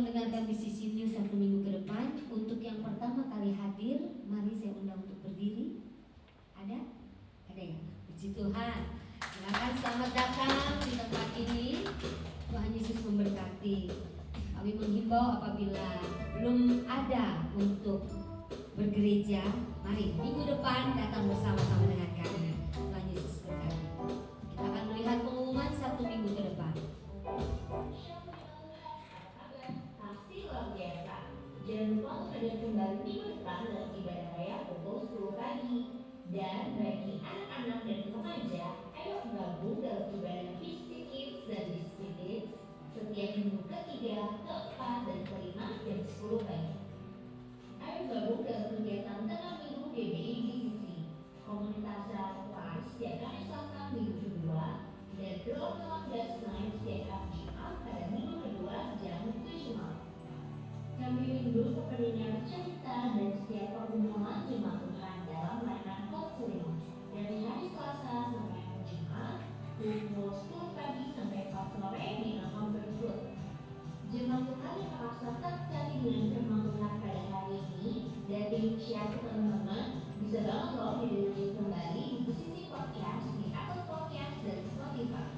mendengarkan BCC News 1 minggu ke depan. Untuk yang pertama kali hadir, mari saya undang untuk berdiri. Ada? Ada ya? Puji Tuhan. Silakan, selamat datang di tempat ini. Tuhan Yesus memberkati. Kami menghimbau apabila belum ada untuk bergereja, mari minggu depan datang bersama-sama dengan kami. Tuhan Yesus berkati. Kita akan melihat pengumuman 1 minggu ke depan. Pasti luar biasa. Jangan lupa untuk hadir kembali minggu depan dalam ibadah raya pukul 10 pagi. Dan bagi anak-anak dan remaja, ayo gabung dalam ibadah BCC Kids dan BCC Kids setiap minggu ketiga, keempat, dan kelima jam 10 pagi. Ayo gabung dalam kegiatan tengah minggu GBI BCC Komunitas Live setiap hari Selasa minggu kedua dan Global Gas Night setiap hari Jumat pada minggu kedua jam 7 malam. Kami rindu kepedulian cerita dan setiap pergumulan jemaat Tuhan dalam layanan konseling dari hari Selasa sampai hari Jumat pukul 10 pagi sampai 4 sore di Nahom Berikut. Jemaat Tuhan yang merasa tertarik dengan firman Tuhan pada hari ini dan ingin share ke teman-teman bisa download video kembali di BCC Podcast di Apple Podcast dan Spotify.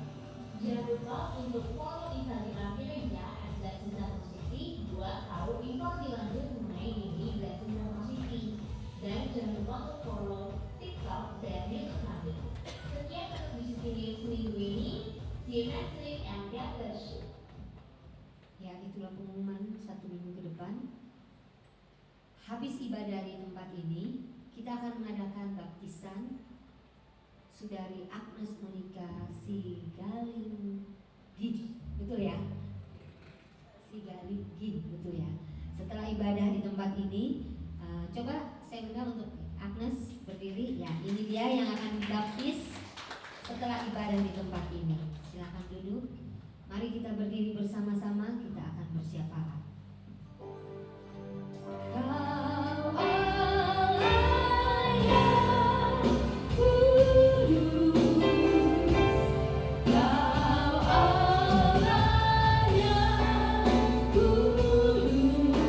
Jangan lupa untuk follow Instagram gereja @blessing1city buat tahu info lebih lanjut mengenai ini Blessing1city. Dan jangan lupa untuk follow TikTok dan YouTube kami. Sekian untuk BCC News minggu ini. See you next week and God bless you. Ya, itulah pengumuman 1 minggu ke depan. Habis ibadah di tempat ini, kita akan mengadakan baptisan Saudari Agnes Monica Sigalinggi, betul ya? Sigalinggi, betul ya? Setelah ibadah di tempat ini, coba saya undang untuk Agnes berdiri. Ya, ini dia yang akan dibaptis setelah ibadah di tempat ini. Silakan duduk. Mari kita berdiri bersama-sama, kita akan bersyafaat. Kau Allah yang kudus, Kau Allah yang kudus, di tanah suciku kami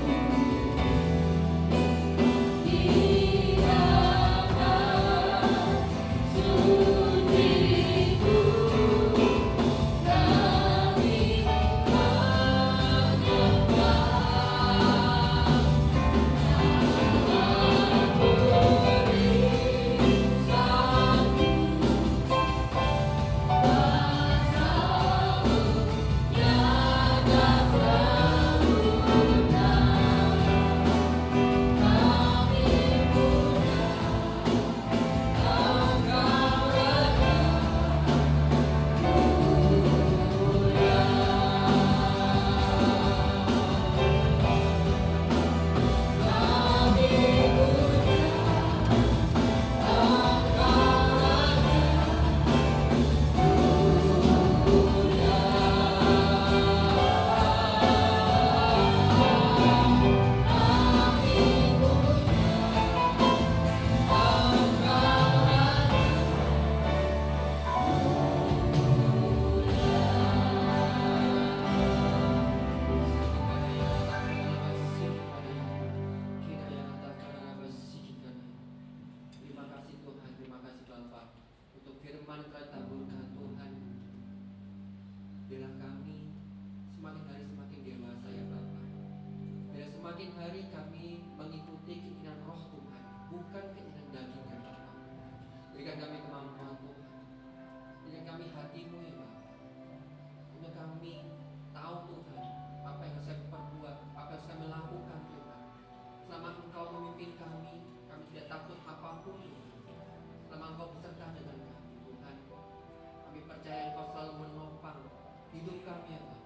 semakin hari kami mengikuti keinginan roh Tuhan, bukan keinginan daging ya Bapa. Berikan kami kemampuan Tuhan, berikan kami hati-Mu ya Bapa, untuk kami tahu Tuhan apa yang harus kami perbuat, apa yang harus kami lakukan Tuhan. Selama Engkau memimpin kami tidak takut apapun Tuhan. Selama Engkau beserta dengan kami Tuhan, kami percaya Engkau selalu menopang hidup kami ya Bapa.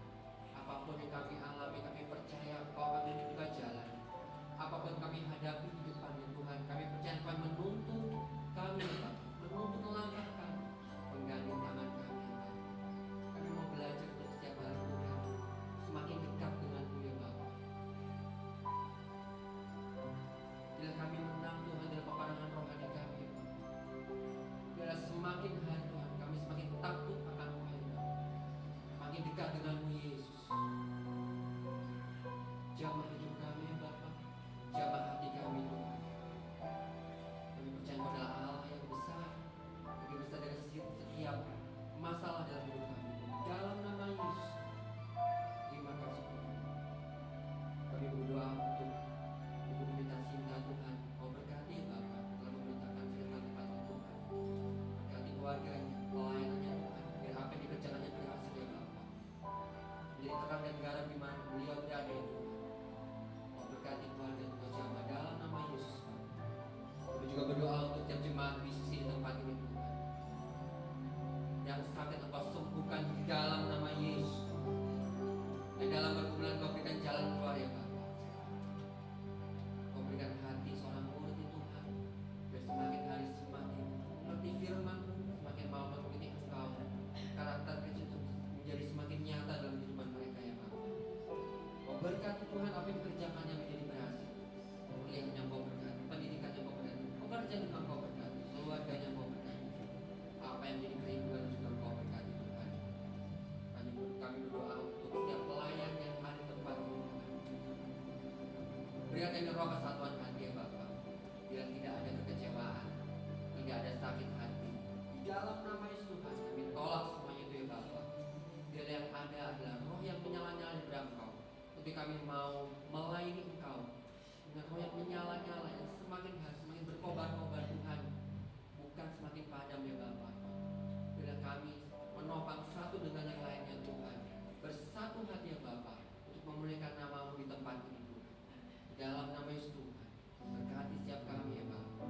Apapun yang kami alami, kami percaya Engkau akan membuka jalan. Apapun kami hadapi di depannya Tuhan, kami percaya Engkau menuntun kami, menuntun langkah kami, mengganti tangan kami. Tenggara di mana beliau berada ya Tuhan. Kau berkati keluarga Kau jamaah dalam nama Yesus Bapa. Kami juga berdoa untuk tiap jemaat bisnis di tempat ini Tuhan. Yang sakit Engkau sembuhkan di dalam nama Yesus. Dan dalam pergumulan Kau berikan jalan keluar ya Bapa. Kau berikan hati seorang murid itu Tuhan. Biar semakin hari semakin mengerti firman-Mu, semakin mau mengikuti Engkau. Karakter Kristus menjadi semakin nyata dalam kehidupan mereka ya Bapa. Kau berkati Tuhan apa yang dikerjakannya menjadi berhasil. Kuliahnya Kau berkati, pendidikannya Kau berkati, pekerjaan juga Kau berkati, keluarganya Kau berkati. Apa yang menjadi kerinduan juga Kau berkati Tuhan. Kami berdoa untuk setiap pelayan yang ada di tempat ini Tuhan. Berikan kami roh kesatuan hati ya Bapa. Bila tidak ada kekecewaan, tidak ada sakit hati. Di dalam nama Yesus Tuhan kami tolak semuanya itu ya Bapa. Bila yang ada adalah roh yang menyala-nyala di dalam Engkau. Tapi kami mau melayani Engkau dengan roh yang menyala-nyala, yang semakin hari semakin berkobar-kobar Tuhan, bukan semakin padam ya Bapa. Bila kami menopang satu dengan yang lainnya Tuhan, bersatu hati ya Bapa, untuk memuliakan nama-Mu di tempat ini Tuhan. Dalam nama Yesus Tuhan, berkati setiap kami ya Bapa.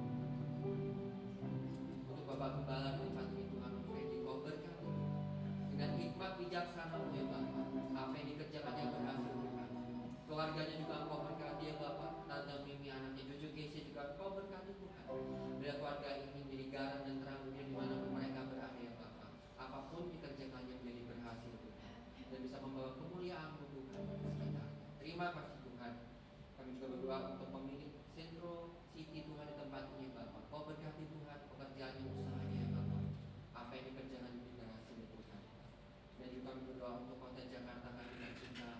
Untuk Bapak Gembala di tempat ini Tuhan, Freddy, Kau berkati dengan hikmat bijaksana-Mu ya Bapa. Apa yang dikerjakannya berhasil Tuhan. Keluarganya juga Engkau berkati ya Bapak. Tante Mimi, anaknya Jojo Casey juga Engkau berkati Tuhan. Bila keluarga ini menjadi garam dan terang dunia di mana mereka berada ya Bapak. Apapun dikerjakannya menjadi berhasil Tuhan. Dan bisa membawa kemuliaan-Mu Tuhan di sekitarnya. Terima kasih Tuhan. Kami juga berdoa untuk pemilik Sentro City Tuhan di tempat ini ya Bapak. Kau berkati Tuhan pekerjaannya, usahanya ya Bapak. Apa yang dikerjakan menjadi berhasil Tuhan. Dan juga kami berdoa untuk kota Jakarta kami dengan cinta.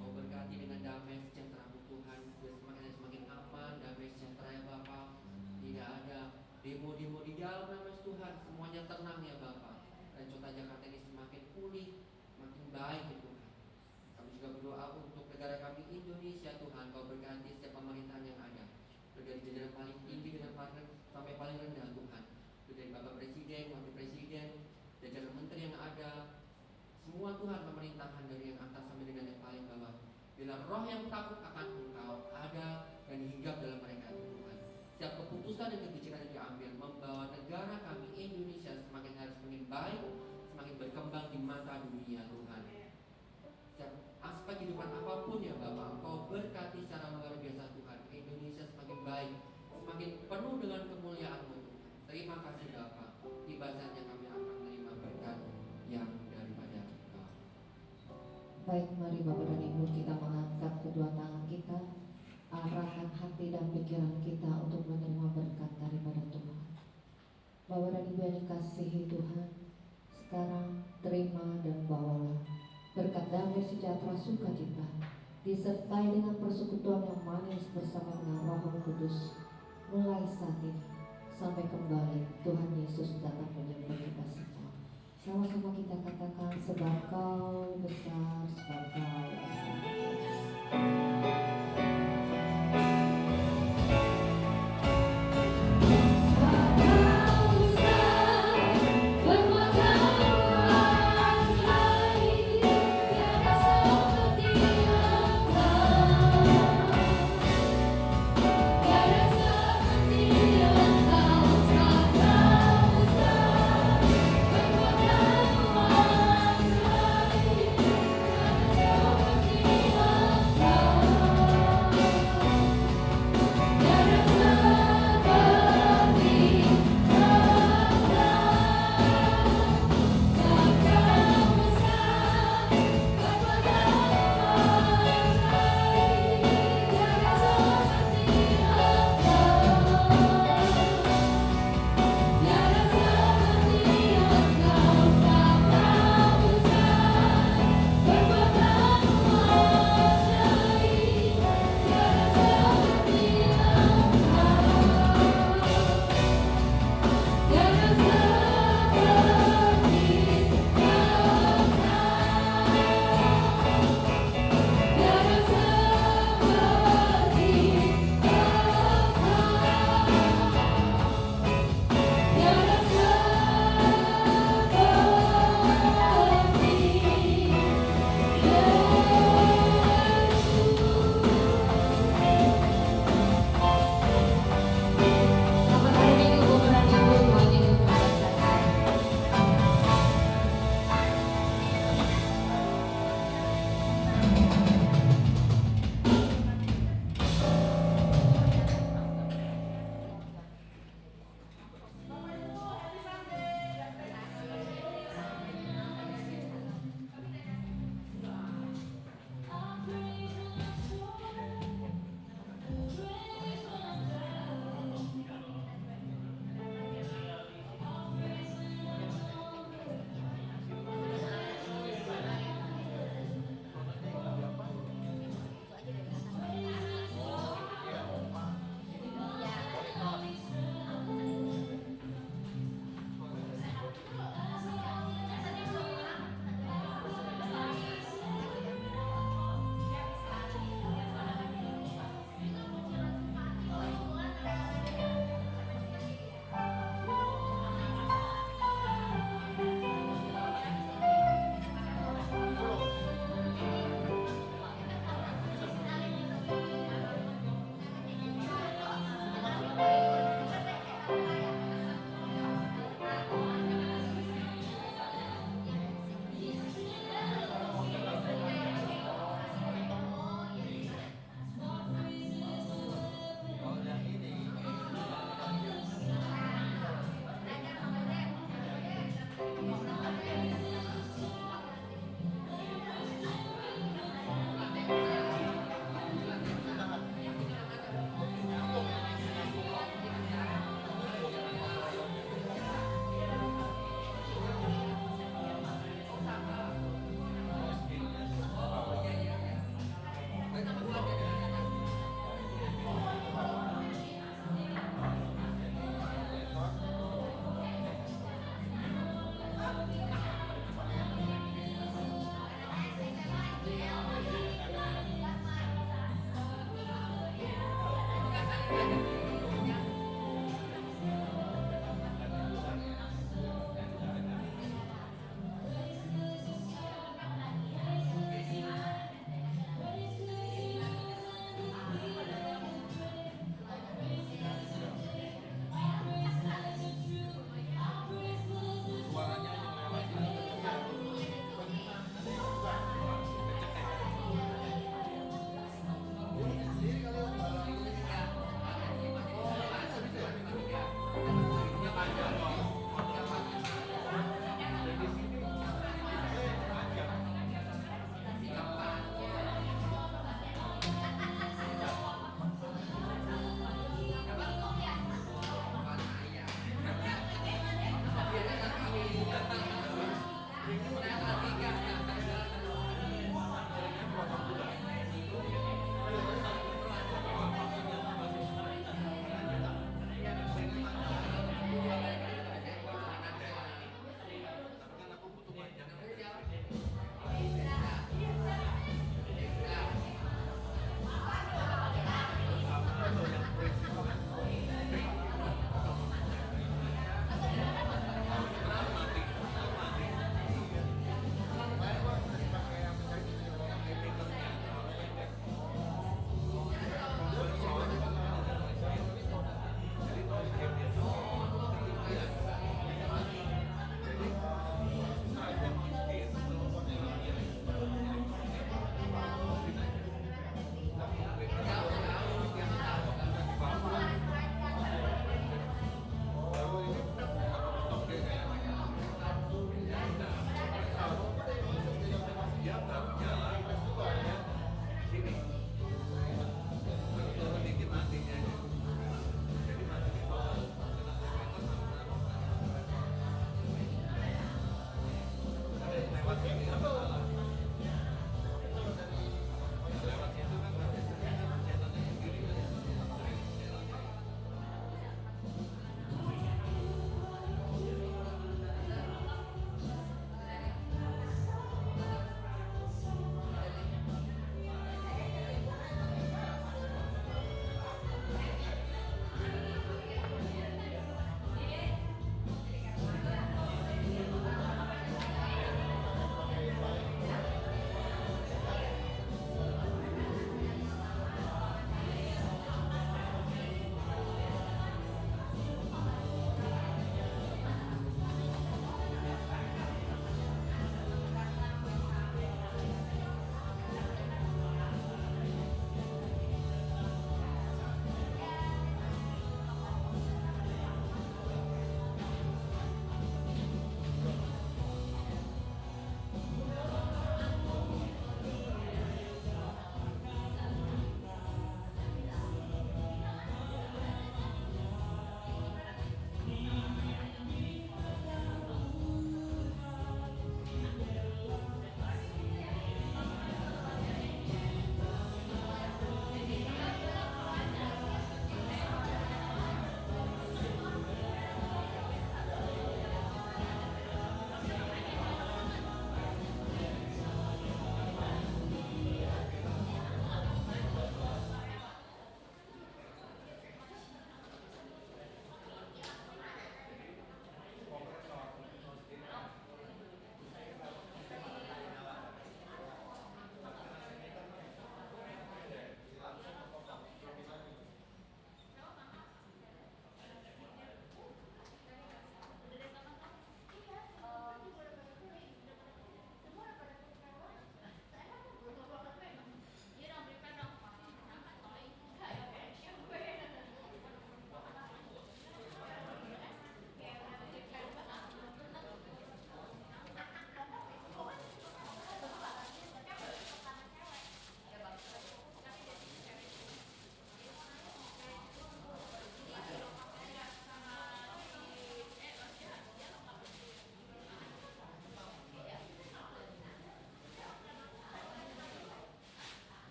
Kau berkati dengan damai sejahtera-Mu Tuhan. Biar semakin aman, damai sejahtera ya Bapak. Tidak ada demo-demo di dalam nama Tuhan. Semuanya tenang ya Bapak. Dan kota Jakarta ini semakin pulih, makin baik ya Tuhan. Kami juga berdoa untuk negara kami Indonesia Tuhan. Kau berkati setiap pemerintahan yang ada. Dari jajaran paling tinggi dengan sampai paling rendah Tuhan. Dari Bapak Presiden, Wakil Presiden, jajaran menteri yang ada. Semua Tuhan pemerintahan dari yang atas sampai dengan yang paling bawah. Bila roh yang takut akan Engkau ada dan hinggap dalam mereka Tuhan. Setiap keputusan dan kebijakan yang diambil membawa negara kami Indonesia semakin hari semakin baik, semakin berkembang di mata dunia Tuhan. Setiap aspek kehidupan apapun ya Bapak, Engkau berkati secara luar biasa Tuhan. Indonesia semakin baik, semakin penuh dengan kemuliaan-Mu Tuhan. Terima kasih Bapak. Tiba saatnya kami akan menerima berkat yang daripada Engkau. Baik, mari Bapak dan Ibu kita mengangkat kedua tangan kita, arahkan hati dan pikiran kita untuk menerima berkat daripada Tuhan. Bapak dan Ibu yang dikasihi Tuhan, sekarang terima dan bawalah berkat damai sejahtera sukacita, disertai dengan persekutuan yang manis bersama dengan Roh Kudus, mulai saat ini sampai kembali Tuhan Yesus datang menyertai kita semua. Sama-sama kita katakan, sebab Kau besar, sebab Kau besar. Kau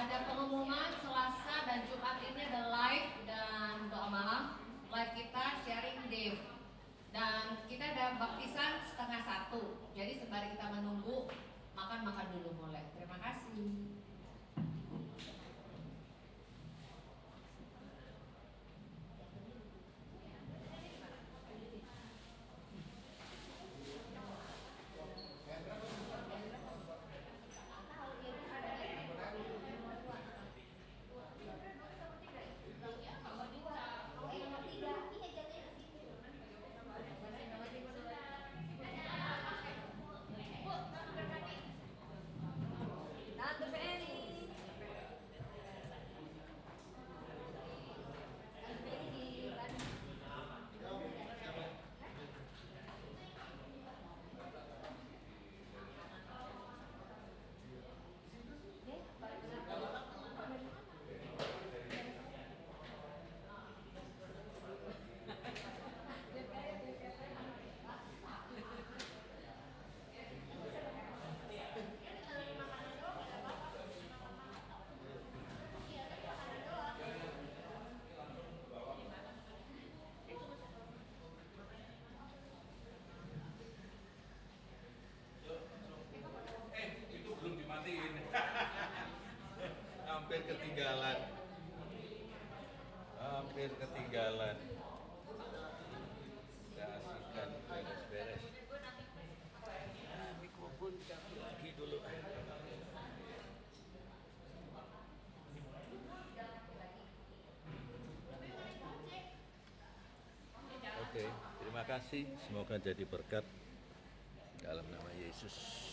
ada pengumuman Selasa dan Jumat ini ada live dan doa malam. Live kita sharing Dave. Dan kita ada baptisan 12:30. Jadi sembari kita menunggu, makan dulu mulai. Terima kasih. Itu belum dimatiin. Hampir ketinggalan. Kasihkan beres-beres. Mikrofon ganti lagi dulu. Oke, terima kasih. Semoga jadi berkat dalam nama Yesus.